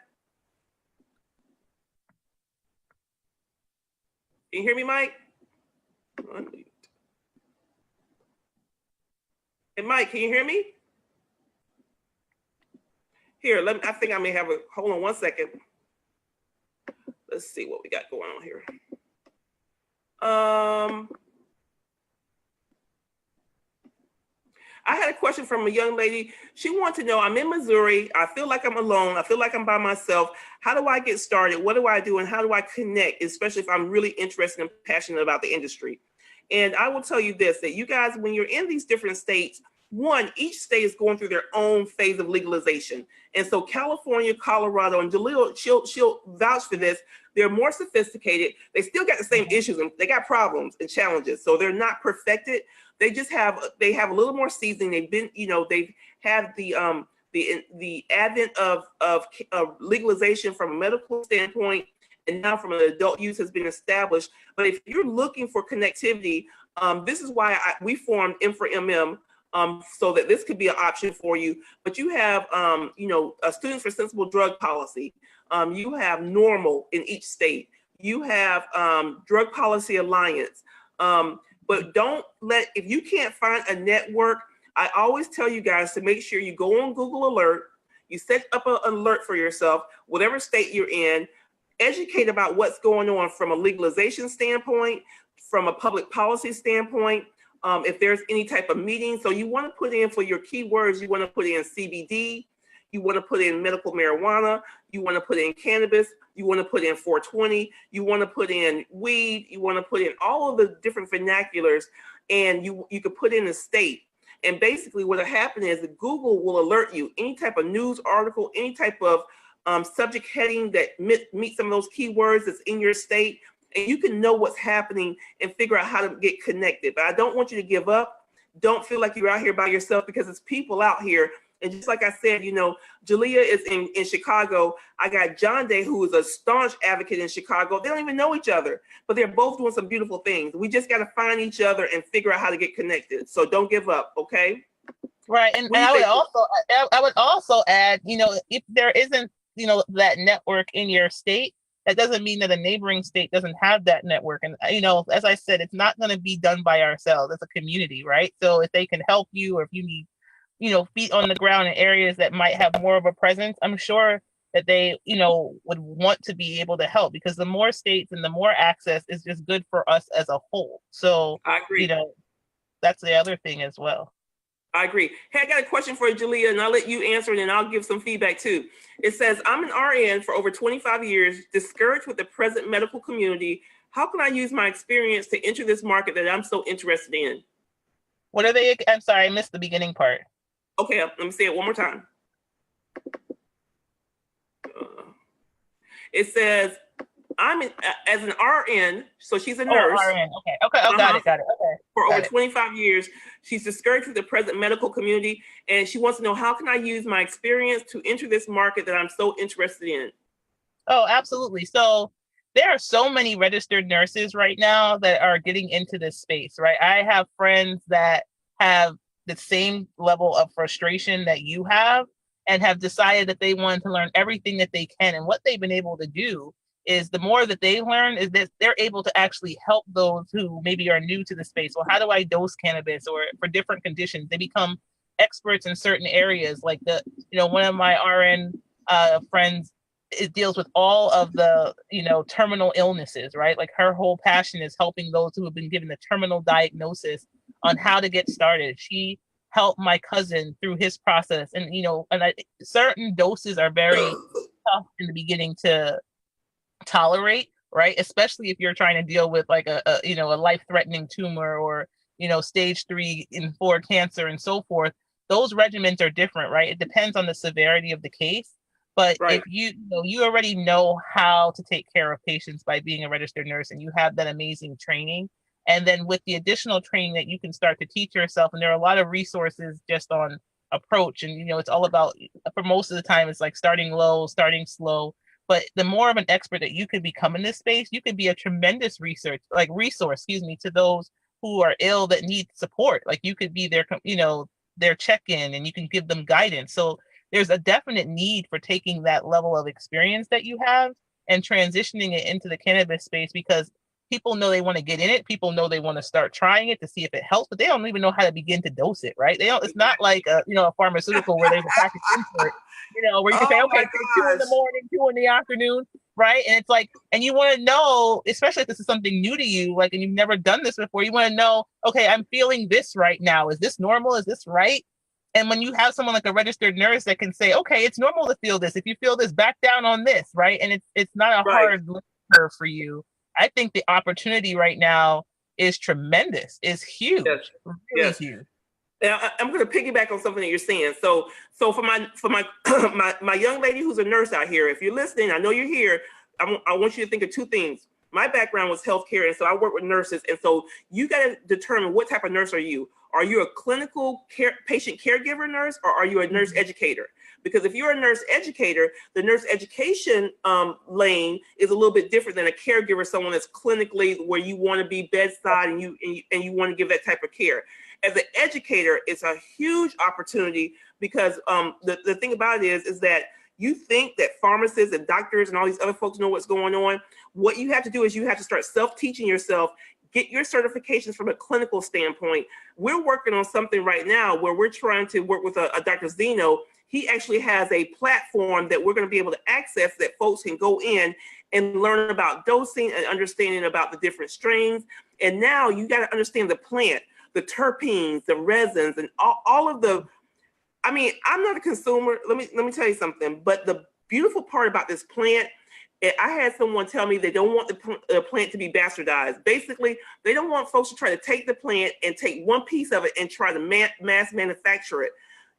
Can you hear me, Mike? Hey, Mike, can you hear me? Here, I think I may have hold on one second. Let's see what we got going on here. I had a question from a young lady. She wanted to know, I'm in Missouri. I feel like I'm alone. I feel like I'm by myself. How do I get started? What do I do? And how do I connect, especially if I'm really interested and passionate about the industry? And I will tell you this, that you guys, when you're in these different states, each state is going through their own phase of legalization. And so California, Colorado, and Jaleel, she'll vouch for this. They're more sophisticated. They still got the same issues, and they got problems and challenges. So they're not perfected. They just have a little more seasoning. They've been, they've had the advent of legalization from a medical standpoint, and now from an adult use has been established. But if you're looking for connectivity, this is why we formed M4MM, so that this could be an option for you. But you have, Students for Sensible Drug Policy. You have NORML in each state. You have Drug Policy Alliance. But if you can't find a network, I always tell you guys to make sure you go on Google Alert, you set up an alert for yourself, whatever state you're in, educate about what's going on from a legalization standpoint, from a public policy standpoint, if there's any type of meeting. So you want to put in for your keywords, you want to put in CBD, you want to put in medical marijuana, you want to put in cannabis, you want to put in 420, you want to put in weed, you want to put in all of the different vernaculars, and you could put in a state. And basically what'll happen is that Google will alert you any type of news article, any type of subject heading that meets some of those keywords that's in your state, and you can know what's happening and figure out how to get connected. But I don't want you to give up. Don't feel like you're out here by yourself, because it's people out here. And just like I said, you know, Jalea is in Chicago. I got John Day, who is a staunch advocate in Chicago. They don't even know each other, but they're both doing some beautiful things. We just got to find each other and figure out how to get connected. So don't give up, okay? Right. And I would also add, you know, if there isn't, you know, that network in your state, that doesn't mean that a neighboring state doesn't have that network. And, you know, as I said, it's not going to be done by ourselves. It's a community, right? So if they can help you, or if you need, you know, feet on the ground in areas that might have more of a presence, I'm sure that they, you know, would want to be able to help, because the more states and the more access is just good for us as a whole. So, I agree. You know, that's the other thing as well. I agree. Hey, I got a question for you, Jalea, and I'll let you answer it, and I'll give some feedback too. It says, I'm an RN for over 25 years, discouraged with the present medical community. How can I use my experience to enter this market that I'm so interested in? What are they? I'm sorry, I missed the beginning part. Okay, let me say it one more time. It says, as an RN, so she's a nurse. RN. Okay. Oh, got it. Okay. For over 25 years, she's discouraged with the present medical community, and she wants to know, how can I use my experience to enter this market that I'm so interested in? Oh, absolutely. So there are so many registered nurses right now that are getting into this space, right? I have friends that have the same level of frustration that you have, and have decided that they want to learn everything that they can. And what they've been able to do is, the more that they learn, is that they're able to actually help those who maybe are new to the space. Well, how do I dose cannabis, or for different conditions? They become experts in certain areas. Like one of my RN friends, it deals with all of the, terminal illnesses, right? Like, her whole passion is helping those who have been given a terminal diagnosis on how to get started. She helped my cousin through his process. And, certain doses are very tough in the beginning to tolerate, right? Especially if you're trying to deal with like a life-threatening tumor, or, stage 3 and 4 cancer and so forth. Those regimens are different, right? It depends on the severity of the case. But right. If you already know how to take care of patients by being a registered nurse, and you have that amazing training, and then with the additional training that you can start to teach yourself, and there are a lot of resources just on approach, and it's all about, for most of the time, it's like starting low, starting slow. But the more of an expert that you could become in this space, you could be a tremendous resource, to those who are ill that need support. Like, you could be their check-in, and you can give them guidance. So there's a definite need for taking that level of experience that you have and transitioning it into the cannabis space, because people know they want to get in it. People know they want to start trying it to see if it helps, but they don't even know how to begin to dose it, right? It's not like a pharmaceutical where there's a package insert, where you can say, okay, take 2 in the morning, 2 in the afternoon, right? And it's like, and you want to know, especially if this is something new to you, like, and you've never done this before, you want to know, okay, I'm feeling this right now. Is this normal? Is this right? And when you have someone like a registered nurse that can say, okay, it's normal to feel this. If you feel this, back down on this, right? And it's not a hard curve for you. I think the opportunity right now is tremendous. It's huge. Yes. Really huge. Now, I'm going to piggyback on something that you're saying. So for my my young lady who's a nurse out here, if you're listening, I know you're here. I want you to think of 2 things. My background was healthcare, and so I work with nurses. And so you got to determine, what type of nurse are you? Are you a clinical patient caregiver nurse, or are you a nurse educator? Because if you're a nurse educator, the nurse education lane is a little bit different than a caregiver, someone that's clinically where you want to be bedside and you want to give that type of care. As an educator, it's a huge opportunity, because the thing about it is that you think that pharmacists and doctors and all these other folks know what's going on. What you have to do is you have to start self-teaching yourself, get your certifications from a clinical standpoint. We're working on something right now where we're trying to work with a Dr. Zeno. He actually has a platform that we're going to be able to access, that folks can go in and learn about dosing and understanding about the different strains. And now you got to understand the plant, the terpenes, the resins, and all of the I mean, I'm not a consumer. Let me tell you something. But the beautiful part about this plant, I had someone tell me they don't want the plant to be bastardized. Basically, they don't want folks to try to take the plant and take one piece of it and try to mass manufacture it.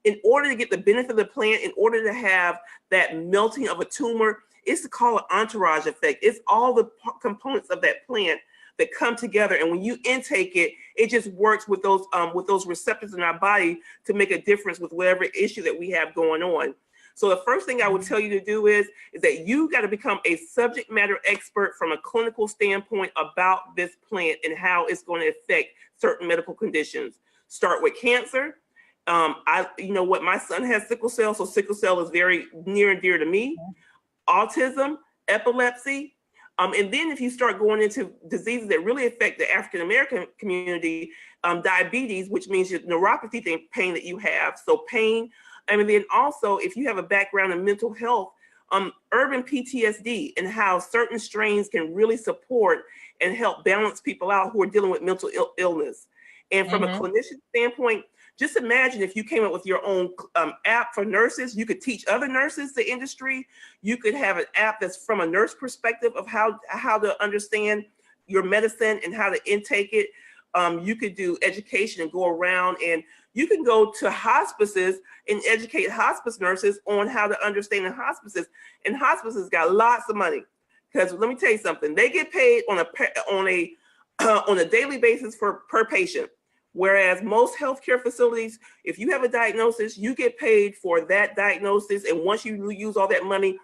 In order to get the benefit of the plant, in order to have that melting of a tumor, it's called an entourage effect. It's all the components of that plant that come together, and when you intake it, it just works with those receptors in our body to make a difference with whatever issue that we have going on. So the first thing I would tell you to do is that you got to become a subject matter expert from a clinical standpoint about this plant and how it's going to affect certain medical conditions. Start with cancer. You know what, my son has sickle cell, so sickle cell is very near and dear to me. Autism, epilepsy. And then if you start going into diseases that really affect the African American community, diabetes, which means your neuropathy pain that you have, so pain. And then also if you have a background in mental health, urban PTSD and how certain strains can really support and help balance people out who are dealing with mental illness. And from a clinician standpoint, just imagine if you came up with your own app for nurses. You could teach other nurses the industry. You could have an app that's from a nurse perspective of how to understand your medicine and how to intake it. You could do education and go around, and you can go to hospices and educate hospice nurses on how to understand the hospices. And hospices got lots of money, because let me tell you something. They get paid on a daily basis per patient. Whereas most healthcare facilities, if you have a diagnosis, you get paid for that diagnosis. And once you use all that money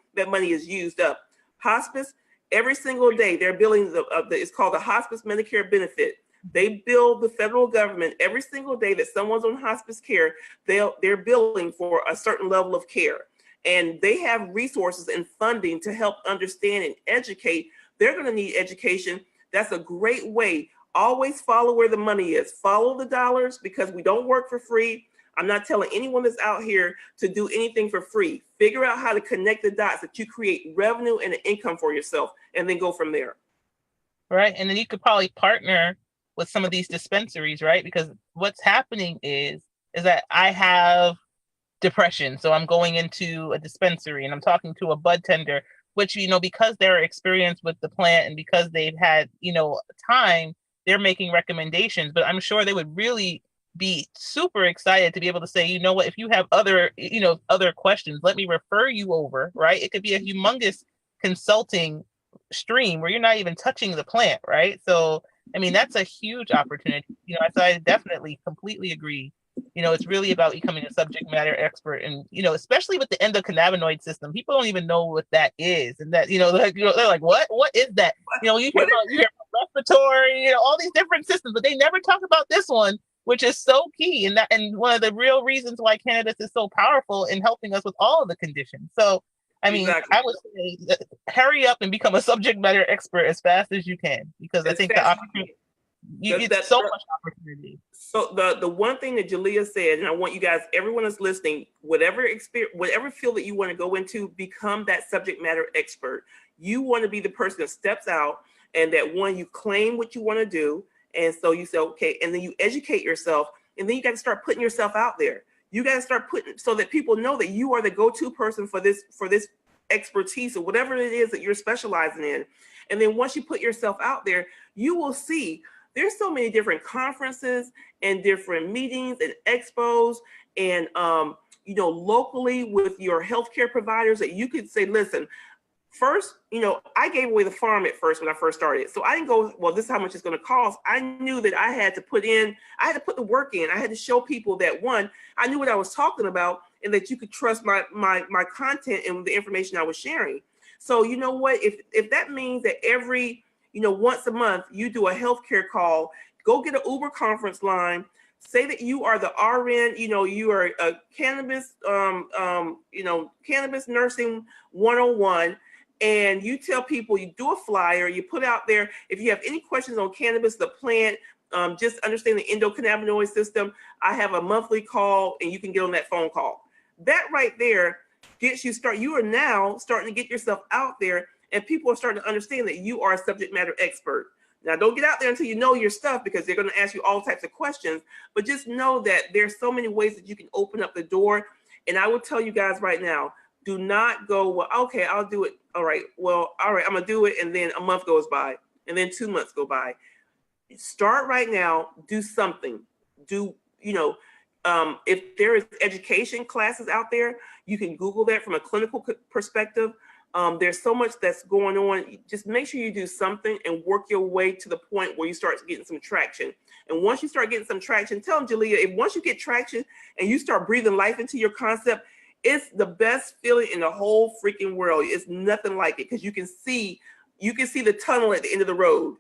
is used up. Hospice, every single day, they're billing it's called the hospice Medicare benefit. They bill the federal government every single day that someone's on hospice care. They're billing for a certain level of care. And they have resources and funding to help understand and educate. They're going to need education. That's a great way. Always follow where the money is. Follow the dollars, because we don't work for free. I'm not telling anyone that's out here to do anything for free. Figure out how to connect the dots that you create revenue and an income for yourself, and then go from there. Right. And then you could probably partner with some of these dispensaries, right? Because what's happening is that I have depression. So I'm going into a dispensary and I'm talking to a bud tender, which, because they're experienced with the plant and because they've had, time, they're making recommendations. But I'm sure they would really be super excited to be able to say, you know what, if you have other questions, let me refer you over, right? It could be a humongous consulting stream where you're not even touching the plant, right? So, I mean, that's a huge opportunity. So I definitely completely agree. It's really about becoming a subject matter expert, and especially with the endocannabinoid system, people don't even know what that is, and that they're like, what is that? You hear about respiratory, all these different systems, but they never talk about this one, which is so key, and one of the real reasons why cannabis is so powerful in helping us with all of the conditions. So, I mean, exactly. I would say hurry up and become a subject matter expert as fast as you can, because I think the opportunity. You get so much opportunity. So the one thing that Jalea said, and I want you guys, everyone that's listening, whatever field that you want to go into, become that subject matter expert. You want to be the person that steps out, and that one, you claim what you want to do, and so you say, okay, and then you educate yourself, and then you got to start putting yourself out there. You got to start putting, so that people know that you are the go-to person for this expertise or whatever it is that you're specializing in. And then once you put yourself out there, you will see there's so many different conferences and different meetings and expos and, locally with your healthcare providers that you could say, listen, first, I gave away the farm at first when I first started. So I didn't go, well, this is how much it's going to cost. I knew that I had to put the work in. I had to show people that, one, I knew what I was talking about, and that you could trust my content and the information I was sharing. So you know what, if that means that every, once a month you do a healthcare call, go get an Uber conference line, say that you are the RN, you are a cannabis, cannabis nursing 101, and you tell people, you do a flyer, you put out there, if you have any questions on cannabis, the plant, just understand the endocannabinoid system, I have a monthly call, and you can get on that phone call. That right there gets you started. You are now starting to get yourself out there, and people are starting to understand that you are a subject matter expert. Now, don't get out there until you know your stuff, because they're going to ask you all types of questions. But just know that there's so many ways that you can open up the door. And I will tell you guys right now, do not go, well, okay, I'll do it. All right, I'm going to do it. And then a month goes by, and then 2 months go by. Start right now. Do something. If there is education classes out there, you can Google that from a clinical perspective. There's so much that's going on. Just make sure you do something and work your way to the point where you start getting some traction. And once you start getting some traction, tell them, Jalea, if once you get traction and you start breathing life into your concept, it's the best feeling in the whole freaking world. It's nothing like it, because you can see the tunnel at the end of the road.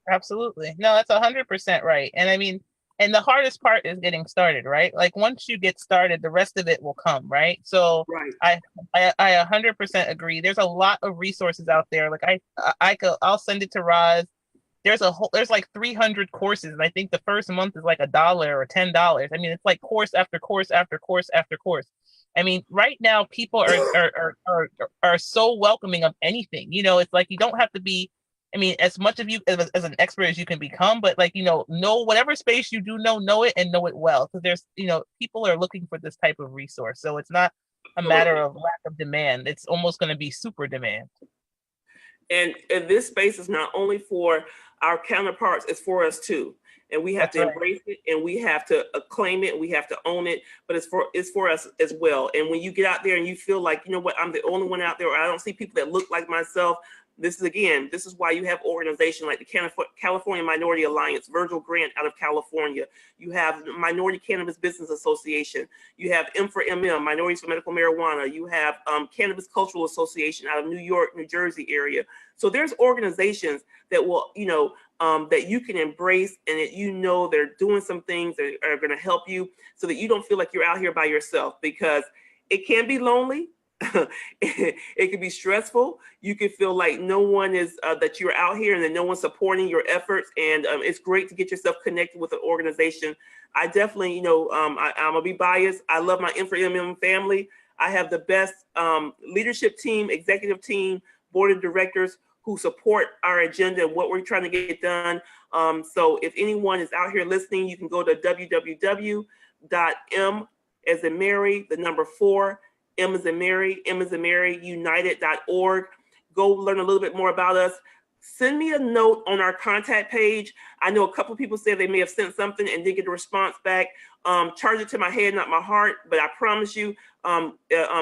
Absolutely. No, that's 100% right. And I mean, and the hardest part is getting started, right? Like once you get started, the rest of it will come, right? So right. I 100% agree. There's a lot of resources out there. Like I'll send it to Roz. There's like 300 courses, and I think the first month is like $1 or $10. I mean, it's like course after course after course after course. I mean, right now people are so welcoming of anything. It's like you don't have to be, I mean, as much of you as an expert as you can become, but like, know whatever space you do know it and know it well. Because there's, people are looking for this type of resource. So it's not a matter of lack of demand. It's almost going to be super demand. And this space is not only for our counterparts, it's for us too. And we have to embrace it, and we have to claim it, we have to own it, but it's for us as well. And when you get out there and you feel like, you know what, I'm the only one out there, or I don't see people that look like myself, this is why you have organizations like the California Minority Alliance, Virgil Grant out of California. You have Minority Cannabis Business Association. You have M4MM, Minorities for Medical Marijuana. You have Cannabis Cultural Association out of New York, New Jersey area. So there's organizations that will, that you can embrace, and that they're doing some things that are going to help you, so that you don't feel like you're out here by yourself, because it can be lonely. It can be stressful. You can feel like no one is that you're out here and that no one's supporting your efforts. And it's great to get yourself connected with an organization. I definitely, I'm gonna be biased. I love my M4MM family. I have the best leadership team, executive team, board of directors who support our agenda and what we're trying to get done. So if anyone is out here listening, you can go to www.m as in Mary, the number 4, M as in Mary, united.org. Go learn a little bit more about us. Send me a note on our contact page. I know a couple of people said they may have sent something and didn't get a response back. Charge it to my head, not my heart, but I promise you,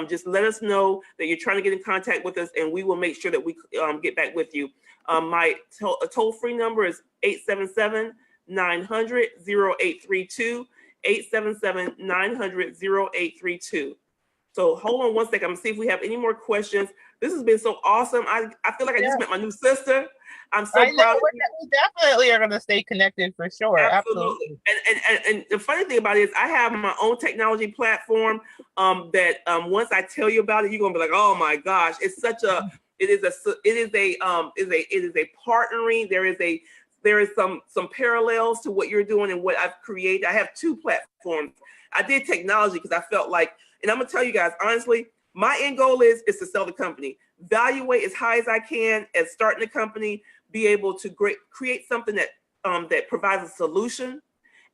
just let us know that you're trying to get in contact with us, and we will make sure that we get back with you. My toll-free number is 877-900-0832, 877-900-0832. So hold on one second. I'm gonna see if we have any more questions. This has been so awesome. I feel like I just met my new sister. I'm so proud of you. We definitely are gonna stay connected for sure. Absolutely. And the funny thing about it is I have my own technology platform that once I tell you about it, you're gonna be like, oh my gosh, it's such a it is a partnering. There is some parallels to what you're doing and what I've created. I have 2 platforms. I did technology because I felt like, and I'm gonna tell you guys honestly, my end goal is to sell the company, valuate as high as I can at starting the company, be able to create something that that provides a solution,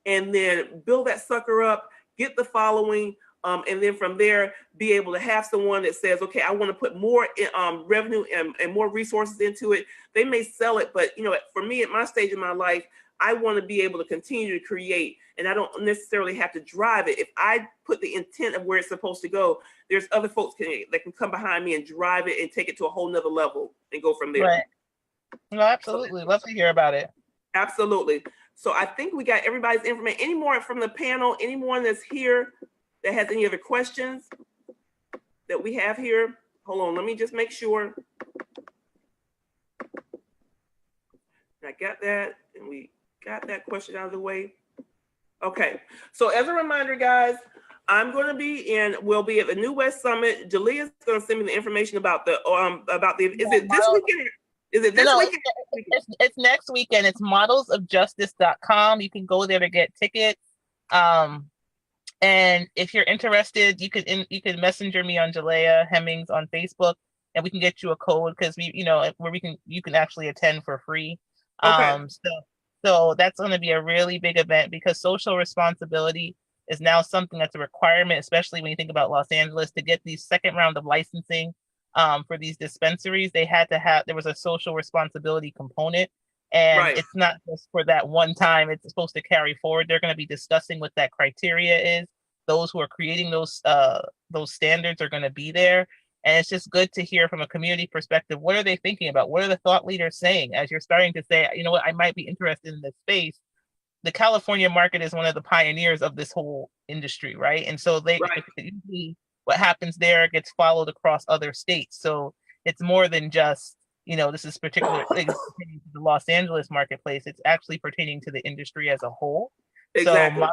and then build that sucker up, get the following, and then from there be able to have someone that says, okay, I want to put more revenue and more resources into it. They may sell it, but for me at my stage in my life, I want to be able to continue to create, and I don't necessarily have to drive it. If I put the intent of where it's supposed to go, there's other folks that can come behind me and drive it and take it to a whole nother level and go from there. Right. No, absolutely. Love to hear about it. Absolutely. So I think we got everybody's information. Any more from the panel? Anyone that's here that has any other questions that we have here? Hold on, let me just make sure. I got that, and we got that question out of the way. Okay, so as a reminder, guys, we'll be at the New West Summit. Jalea is going to send me the information about the is it this weekend? Is it this weekend? It's next weekend. It's modelsofjustice.com. You can go there to get tickets. And if you're interested, you can messenger me on Jalea Hemmings on Facebook, and we can get you a code, because you can actually attend for free. Okay. So that's going to be a really big event because social responsibility is now something that's a requirement, especially when you think about Los Angeles, to get these second round of licensing for these dispensaries. They had to have, there was a social responsibility component. And Right. it's not just for that one time, it's supposed to carry forward. They're going to be discussing what that criteria is. Those who are creating those standards are going to be there. And it's just good to hear from a community perspective. What are they thinking about? What are the thought leaders saying? As you're starting to say, you know what, I might be interested in this space. The California market is one of the pioneers of this whole industry, right? And so Right. usually what happens there gets followed across other states. So it's more than just, this is particular pertaining to the Los Angeles marketplace. It's actually pertaining to the industry as a whole. So Exactly.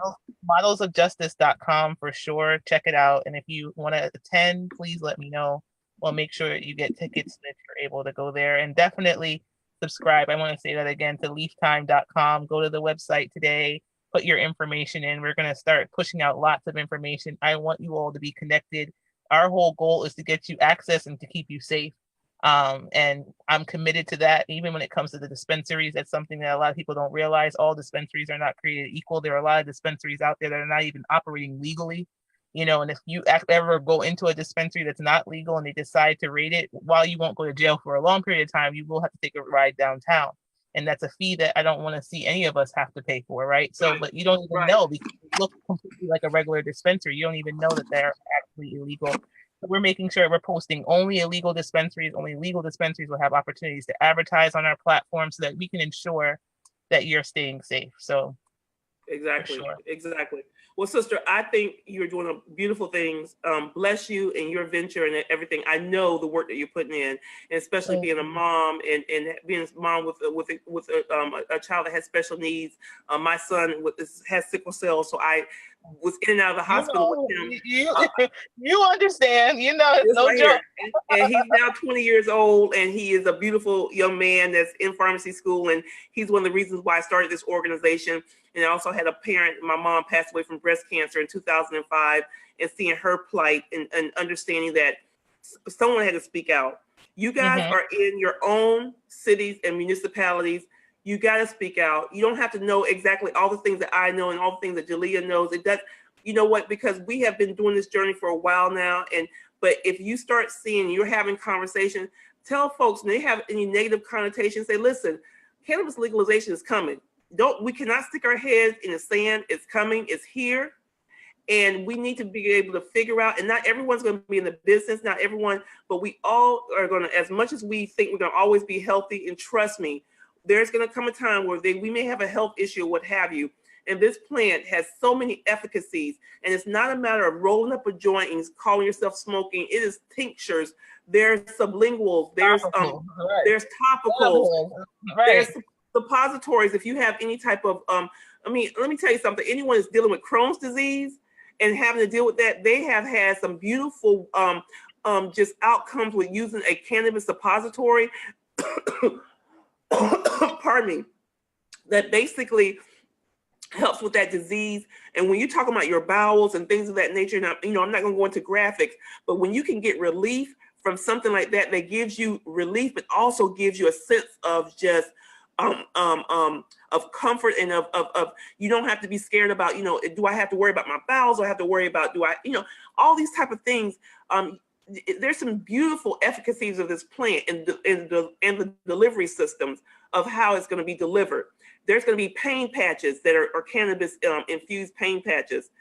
modelsofjustice.com for sure. Check it out. And if you want to attend, please let me know. We'll make sure that you get tickets so that you're able to go there. And definitely subscribe. I want to say that again to leaftime.com. Go to the website today, put your information in. We're going to start pushing out lots of information. I want you all to be connected. Our whole goal is to get you access and to keep you safe. And I'm committed to that. Even when it comes to the dispensaries, that's something that a lot of people don't realize. All dispensaries are not created equal. There are a lot of dispensaries out there that are not even operating legally. And if you ever go into a dispensary that's not legal and they decide to raid it, while you won't go to jail for a long period of time, you will have to take a ride downtown. And that's a fee that I don't want to see any of us have to pay for, right? So, Right. but you don't even Right. know because they look completely like a regular dispensary. You don't even know that they're actually illegal. So we're making sure we're posting only illegal dispensaries. Only legal dispensaries will have opportunities to advertise on our platform so that we can ensure that you're staying safe. So, for Exactly. sure. Exactly. Well, sister, I think you're doing beautiful things. Bless you in your venture and everything. I know the work that you're putting in, and especially being a mom and being a mom with a child that has special needs. My son has sickle cell, so I was in and out of the hospital with him. You understand. It's This no right here. joke. And he's now 20 years old, and he is a beautiful young man that's in pharmacy school. And he's one of the reasons why I started this organization. And I also had a parent, my mom passed away from breast cancer in 2005, and seeing her plight and understanding that someone had to speak out. You guys are in your own cities and municipalities. You got to speak out. You don't have to know exactly all the things that I know and all the things that Jalea knows. It does. You know what? Because we have been doing this journey for a while now, but if you start seeing you're having conversations, tell folks when they have any negative connotations, say, listen, cannabis legalization is coming. We cannot stick our heads in the sand. It's coming. It's here. And we need to be able to figure out, and not everyone's going to be in the business, not everyone, but we all are going to, as much as we think we're going to always be healthy, and trust me, there's going to come a time where we may have a health issue or what have you. And this plant has so many efficacies. And it's not a matter of rolling up a joint and calling yourself smoking. It is tinctures. There's sublinguals. There's there's topicals. Right. There's suppositories. If you have any type of let me tell you something. Anyone that's dealing with Crohn's disease and having to deal with that, they have had some beautiful just outcomes with using a cannabis suppository. Pardon me. That basically helps with that disease. And when you're talking about your bowels and things of that nature, now, I'm not going to go into graphics, but when you can get relief from something like that, that gives you relief, but also gives you a sense of just of comfort and of you don't have to be scared about, do I have to worry about my bowels, or have to worry about, do I, all these type of things. There's some beautiful efficacies of this plant and the delivery systems of how it's going to be delivered. There's going to be pain patches that are cannabis infused pain patches.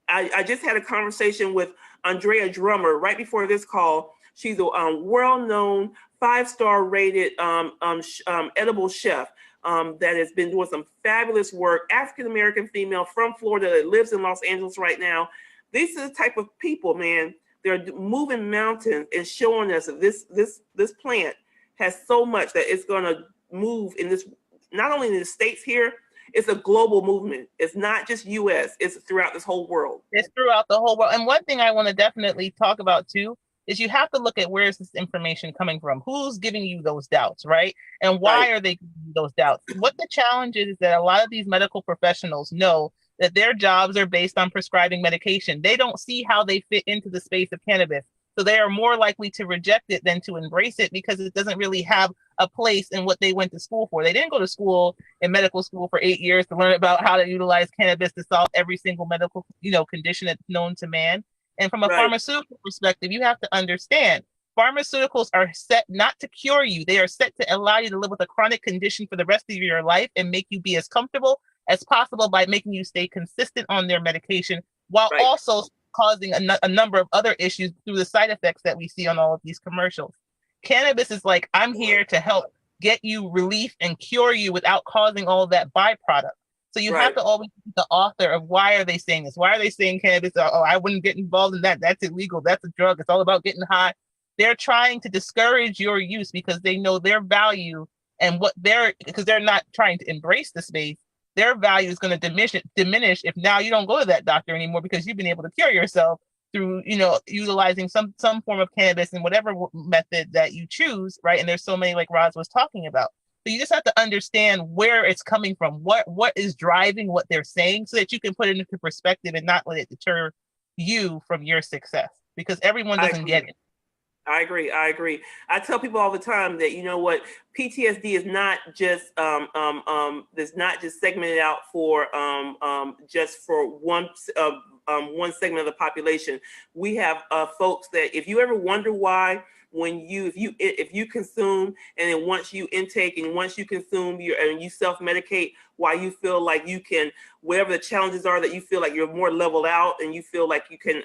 I just had a conversation with Andrea Drummer right before this call. She's a world-known 5-star rated edible chef that has been doing some fabulous work. African-American female from Florida that lives in Los Angeles right now. These are the type of people, man. They're moving mountains and showing us that this plant has so much that it's going to move in this, not only in the States here, it's a global movement. It's not just US, it's throughout this whole world. It's throughout the whole world. And one thing I want to definitely talk about too is you have to look at where is this information coming from? Who's giving you those doubts, right? And why are they giving you those doubts? What the challenge is that a lot of these medical professionals know that their jobs are based on prescribing medication. They don't see how they fit into the space of cannabis. So they are more likely to reject it than to embrace it because it doesn't really have a place in what they went to school for. They didn't go to school in medical school for 8 years to learn about how to utilize cannabis to solve every single medical, condition that's known to man. And from a Right. pharmaceutical perspective, you have to understand pharmaceuticals are set not to cure you. They are set to allow you to live with a chronic condition for the rest of your life and make you be as comfortable as possible by making you stay consistent on their medication, while Right. also causing a number of other issues through the side effects that we see on all of these commercials. Cannabis is like, I'm here to help get you relief and cure you without causing all of that byproduct. So you have to always be the author of, why are they saying this? Why are they saying cannabis? Oh, I wouldn't get involved in that. That's illegal. That's a drug. It's all about getting high. They're trying to discourage your use because they know their value and because they're not trying to embrace the space. Their value is going to diminish if now you don't go to that doctor anymore because you've been able to cure yourself through, utilizing some form of cannabis in whatever method that you choose, right? And there's so many, like Roz was talking about. So you just have to understand where it's coming from, what is driving what they're saying, so that you can put it into perspective and not let it deter you from your success, because everyone doesn't get it. I agree. I tell people all the time that, PTSD is not just there's not just segmented out for just for one segment of the population. We have folks that, if you ever wonder why, if you consume, and then once you intake and once you consume and you self-medicate, why you feel like you can, whatever the challenges are, that you feel like you're more leveled out and you feel like you can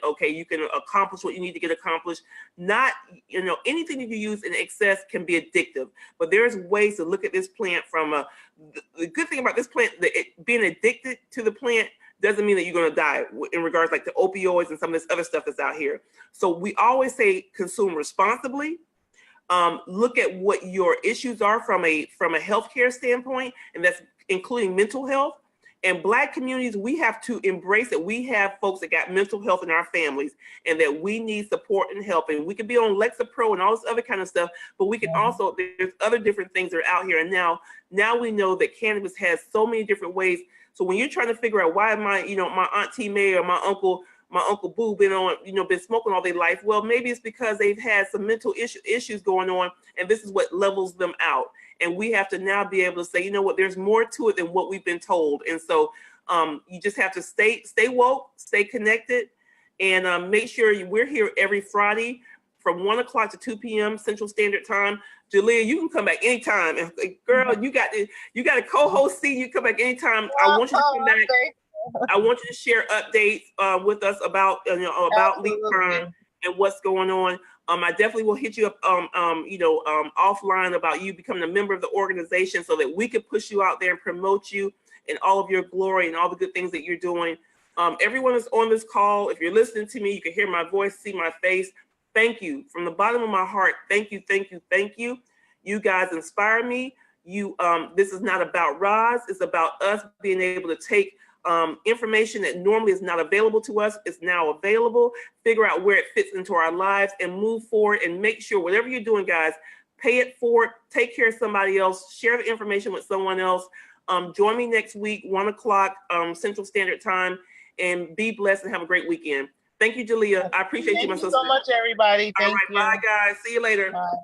accomplish what you need to get accomplished. Not, anything that you use in excess can be addictive, but there's ways to look at this plant from the good thing about this plant, being addicted to the plant doesn't mean that you're going to die in regards like to opioids and some of this other stuff that's out here. So we always say consume responsibly. Look at what your issues are from a healthcare standpoint, and that's including mental health. And Black communities, we have to embrace it. We have folks that got mental health in our families, and that we need support and help. And we can be on Lexapro and all this other kind of stuff, but we can also, there's other different things that are out here. And now we know that cannabis has so many different ways. So when you're trying to figure out why my Auntie May or my Uncle Boo been smoking all their life, well, maybe it's because they've had some mental issues going on, and this is what levels them out. And we have to now be able to say, there's more to it than what we've been told. And so you just have to stay woke, stay connected, and make sure we're here every Friday from 1 o'clock to 2 p.m. Central Standard Time. Jalea, you can come back anytime. And girl, you got a co-host seat. You come back anytime. I want you to come back. I want you to share updates with us about Leap Time and what's going on. I definitely will hit you up offline about you becoming a member of the organization, so that we could push you out there and promote you in all of your glory and all the good things that you're doing. Everyone is on this call. If you're listening to me, you can hear my voice, see my face. Thank you from the bottom of my heart. Thank you. You guys inspire me. This is not about ROZ. It's about us being able to take information that normally is not available to us. It's now available. Figure out where it fits into our lives and move forward, and make sure whatever you're doing, guys, pay it forward. Take care of somebody else. Share the information with someone else. Join me next week, 1 o'clock Central Standard Time, and be blessed and have a great weekend. Thank you, Jalea. I appreciate you, my sister. Thank you so much, everybody. Thank you. Bye, guys. See you later. Bye.